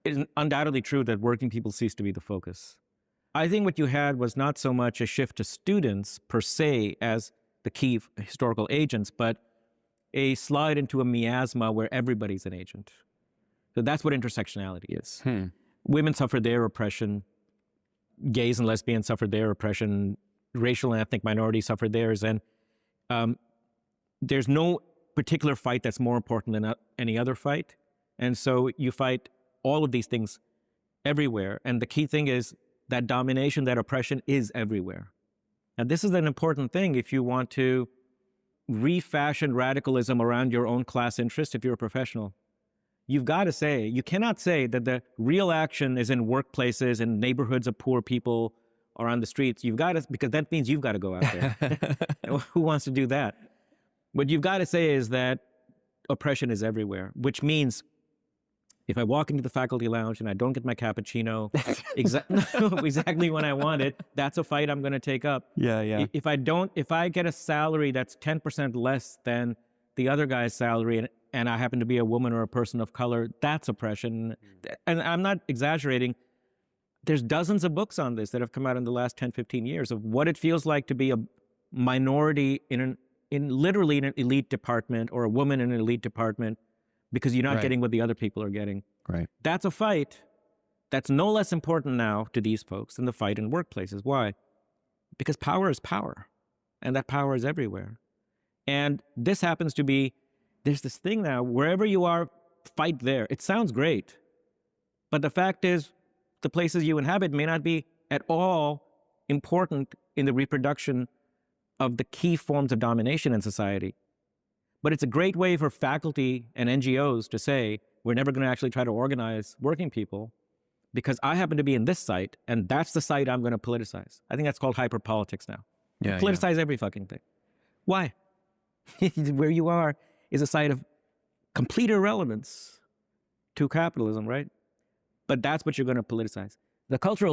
is undoubtedly true that working people cease to be the focus. I think what you had was not so much a shift to students per se as the key historical agents, but a slide into a miasma where everybody's an agent. So that's what intersectionality is. Women suffered their oppression. Gays and lesbians suffered their oppression. Racial and ethnic minorities suffered theirs. And there's no particular fight that's more important than any other fight. And so you fight all of these things everywhere. And the key thing is that domination, that oppression is everywhere. And this is an important thing if you want to refashion radicalism around your own class interest if you're a professional. You've got to say, you cannot say that the real action is in workplaces and neighborhoods of poor people or on the streets. You've got to, because that means you've got to go out there. Who wants to do that? What you've got to say is that oppression is everywhere, which means if I walk into the faculty lounge and I don't get my cappuccino exactly when I want it, that's a fight I'm going to take up. Yeah. If I get a salary that's 10% less than the other guy's salary and I happen to be a woman or a person of color, that's oppression. And I'm not exaggerating. There's dozens of books on this that have come out in the last 10, 15 years of what it feels like to be a minority literally in an elite department or a woman in an elite department because you're not getting what the other people are getting. Right. That's a fight that's no less important now to these folks than the fight in workplaces. Why? Because power is power, and that power is everywhere. And this happens to be, there's this thing now, wherever you are, fight there. It sounds great, but the fact is, the places you inhabit may not be at all important in the reproduction of the key forms of domination in society. But it's a great way for faculty and NGOs to say, we're never going to actually try to organize working people because I happen to be in this site and that's the site I'm going to politicize. I think that's called hyperpolitics now. Politicize every fucking thing. Why? Where you are is a site of complete irrelevance to capitalism, right? But that's what you're going to politicize. The cultural